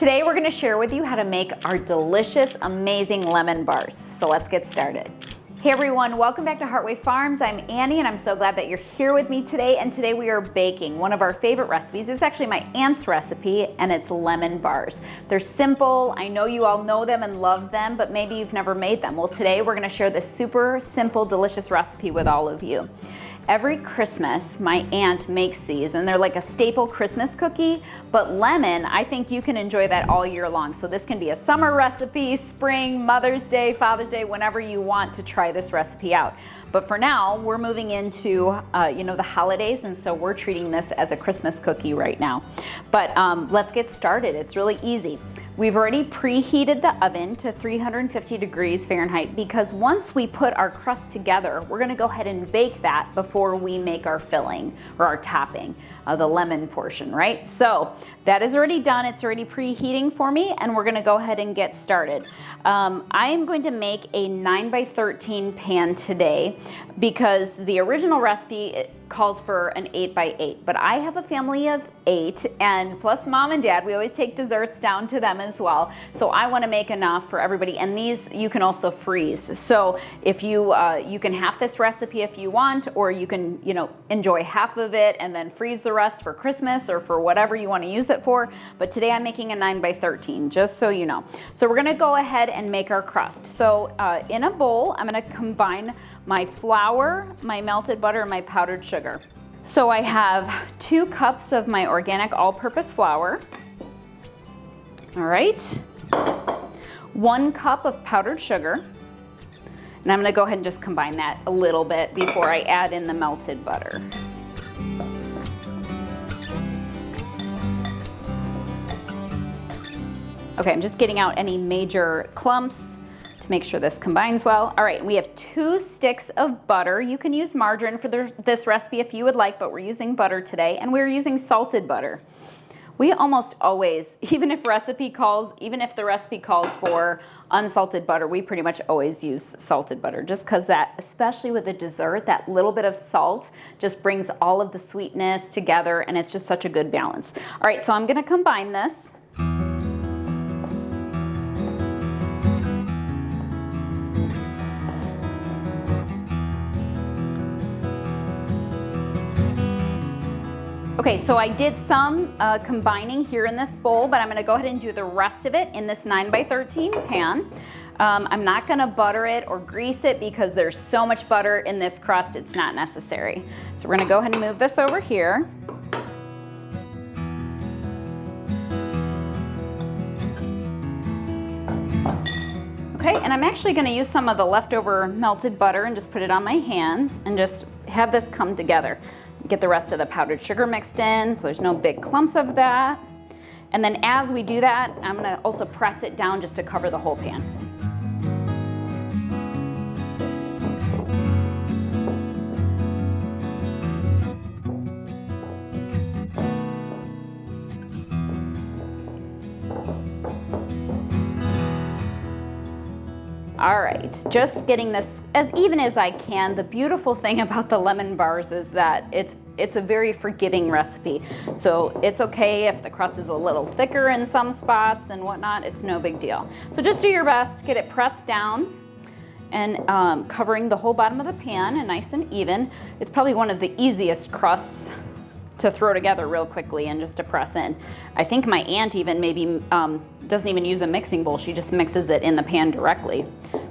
Today we're going to share with you how to make our delicious, amazing lemon bars. So let's get started. Hey everyone, welcome back to Heartway Farms. I'm Annie and I'm so glad that you're here with me today. And today we are baking one of our favorite recipes. It's actually my aunt's recipe and it's lemon bars. They're simple. I know you all know them and love them, but maybe you've never made them. Well, today we're going to share this super simple, delicious recipe with all of you. Every Christmas, my aunt makes these and they're like a staple Christmas cookie, but lemon, I think you can enjoy that all year long. So this can be a summer recipe, spring, Mother's Day, Father's Day, whenever you want to try this recipe out. But for now, we're moving into the holidays, and so we're treating this as a Christmas cookie right now. But let's get started. It's really easy. We've already preheated the oven to 350 degrees Fahrenheit because once we put our crust together, we're gonna go ahead and bake that before we make our filling or our topping, the lemon portion, right? So that is already done. It's already preheating for me, and we're gonna go ahead and get started. I am going to make a 9x13 pan today because the original recipe calls for an 8x8, but I have a family of 8 and plus mom and dad, we always take desserts down to them as well. So I want to make enough for everybody, and these you can also freeze. So if you can half this recipe if you want, or you can enjoy half of it and then freeze the rest for Christmas or for whatever you want to use it for. But today I'm making a 9x13, just so you know. So we're gonna go ahead and make our crust. So in a bowl, I'm gonna combine my flour, my melted butter, and my powdered sugar. So I have 2 cups of my organic all-purpose flour. All right. 1 cup of powdered sugar. And I'm gonna go ahead and just combine that a little bit before I add in the melted butter. Okay, I'm just getting out any major clumps to make sure this combines well. All right, we have 2 sticks of butter. You can use margarine for this recipe if you would like, but we're using butter today, and we're using salted butter. We almost always, even if the recipe calls for unsalted butter, we pretty much always use salted butter, just because that, especially with a dessert, that little bit of salt just brings all of the sweetness together, and it's just such a good balance. All right, so I'm gonna combine this. Okay, so I did some combining here in this bowl, but I'm gonna go ahead and do the rest of it in this 9x13 pan. I'm not gonna butter it or grease it because there's so much butter in this crust, it's not necessary. So we're gonna go ahead and move this over here. Okay, and I'm actually gonna use some of the leftover melted butter and just put it on my hands and just have this come together. Get the rest of the powdered sugar mixed in so there's no big clumps of that. And then as we do that, I'm gonna also press it down just to cover the whole pan. All right, just getting this as even as I can. The beautiful thing about the lemon bars is that it's a very forgiving recipe. So it's okay if the crust is a little thicker in some spots and whatnot, it's no big deal. So just do your best, get it pressed down and covering the whole bottom of the pan and nice and even. It's probably one of the easiest crusts to throw together real quickly and just to press in. I think my aunt even maybe doesn't even use a mixing bowl. She just mixes it in the pan directly.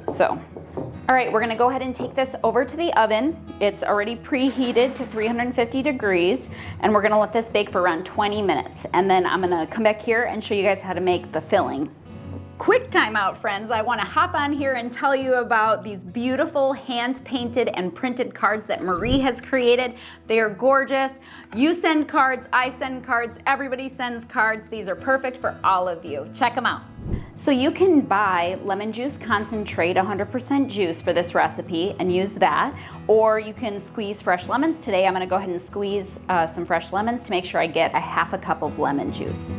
So, all right, we're gonna go ahead and take this over to the oven. It's already preheated to 350 degrees, and we're gonna let this bake for around 20 minutes. And then I'm gonna come back here and show you guys how to make the filling. Quick time out, friends. I want to hop on here and tell you about these beautiful hand-painted and printed cards that Marie has created. They are gorgeous. You send cards, I send cards, everybody sends cards. These are perfect for all of you. Check them out. So you can buy lemon juice concentrate, 100% juice for this recipe and use that, or you can squeeze fresh lemons. Today I'm going to go ahead and squeeze some fresh lemons to make sure I get a half a cup of lemon juice.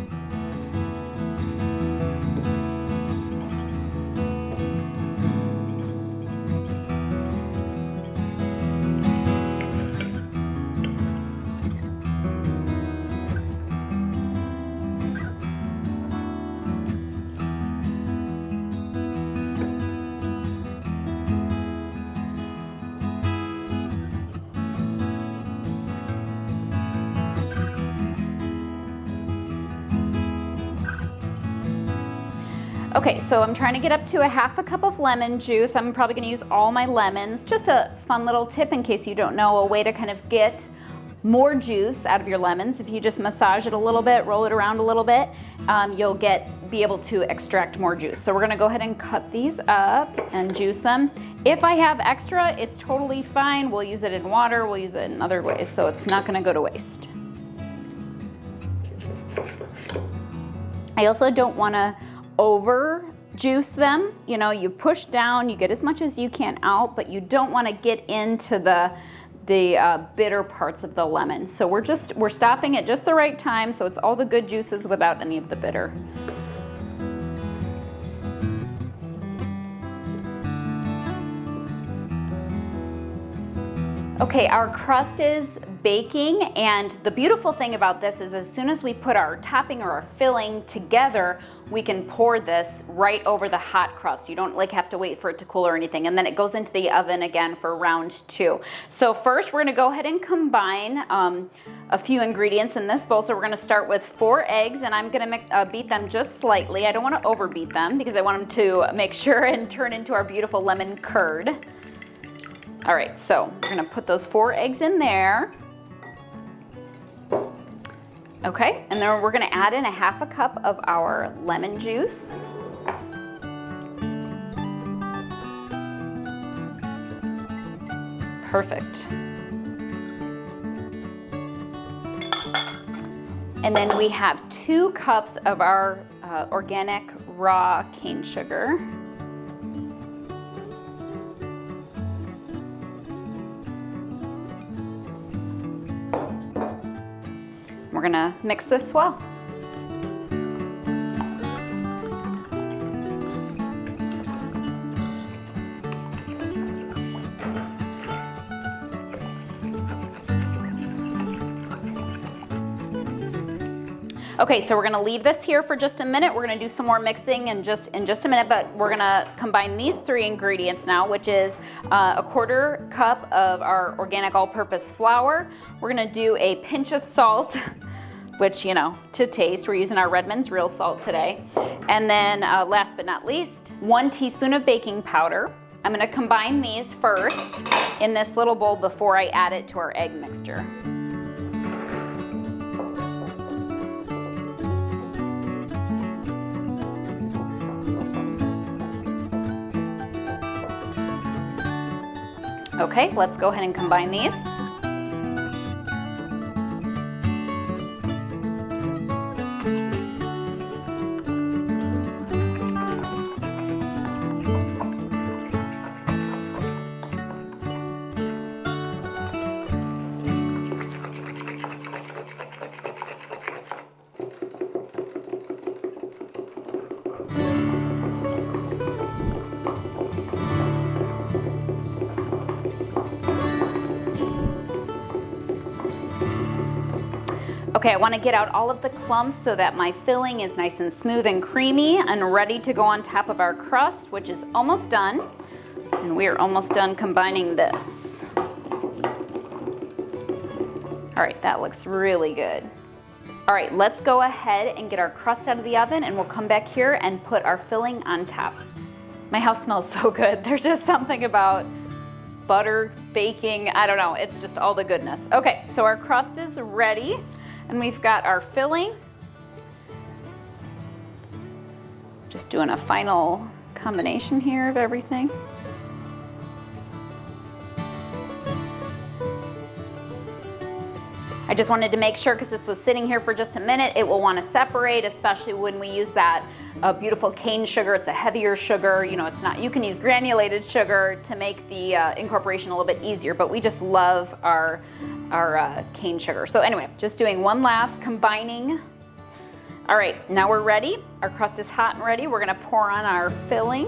Okay, so I'm trying to get up to a half a cup of lemon juice. I'm probably gonna use all my lemons. Just a fun little tip in case you don't know, a way to kind of get more juice out of your lemons. If you just massage it a little bit, roll it around a little bit, you'll be able to extract more juice. So we're gonna go ahead and cut these up and juice them. If I have extra, it's totally fine. We'll use it in water, we'll use it in other ways, so it's not gonna go to waste. I also don't wanna over juice them. You know, you push down, you get as much as you can out, but you don't wanna get into the bitter parts of the lemon. So we're stopping at just the right time, so it's all the good juices without any of the bitter. Okay, our crust is baking, and the beautiful thing about this is as soon as we put our topping or our filling together, we can pour this right over the hot crust. You don't have to wait for it to cool or anything, and then it goes into the oven again for round 2. So first we're gonna go ahead and combine a few ingredients in this bowl. So we're gonna start with 4 eggs, and I'm gonna beat them just slightly. I don't wanna overbeat them because I want them to make sure and turn into our beautiful lemon curd. All right, so we're gonna put those 4 eggs in there. Okay, and then we're gonna add in a half a cup of our lemon juice. Perfect. And then we have 2 cups of our organic raw cane sugar. We're gonna mix this well. Okay, so we're gonna leave this here for just a minute. We're gonna do some more mixing in just a minute, but we're gonna combine these 3 ingredients now, which is a 1/4 cup of our organic all-purpose flour. We're gonna do a pinch of salt, which, you know, to taste. We're using our Redmond's real salt today. And then last but not least, 1 teaspoon of baking powder. I'm gonna combine these first in this little bowl before I add it to our egg mixture. Okay, let's go ahead and combine these. Okay, I want to get out all of the clumps so that my filling is nice and smooth and creamy and ready to go on top of our crust, which is almost done. And we are almost done combining this. All right, that looks really good. All right, let's go ahead and get our crust out of the oven, and we'll come back here and put our filling on top. My house smells so good. There's just something about butter, baking, I don't know, it's just all the goodness. Okay, so our crust is ready. And we've got our filling. Just doing a final combination here of everything. I just wanted to make sure, because this was sitting here for just a minute, it will want to separate, especially when we use that beautiful cane sugar. It's a heavier sugar. You know, it's not, you can use granulated sugar to make the incorporation a little bit easier, but we just love our cane sugar. So anyway, just doing one last combining. All right, now we're ready. Our crust is hot and ready. We're gonna pour on our filling.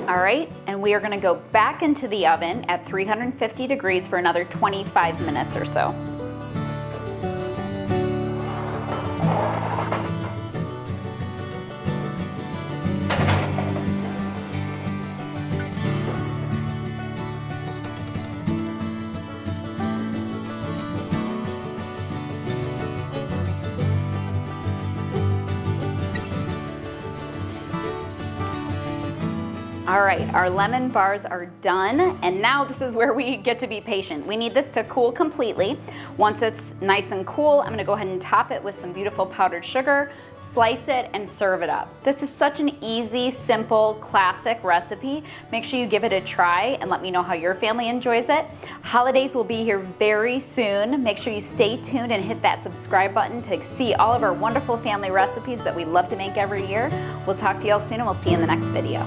All right, and we are gonna go back into the oven at 350 degrees for another 25 minutes or so. All right, our lemon bars are done, and now this is where we get to be patient. We need this to cool completely. Once it's nice and cool, I'm gonna go ahead and top it with some beautiful powdered sugar, slice it, and serve it up. This is such an easy, simple, classic recipe. Make sure you give it a try and let me know how your family enjoys it. Holidays will be here very soon. Make sure you stay tuned and hit that subscribe button to see all of our wonderful family recipes that we love to make every year. We'll talk to y'all soon, and we'll see you in the next video.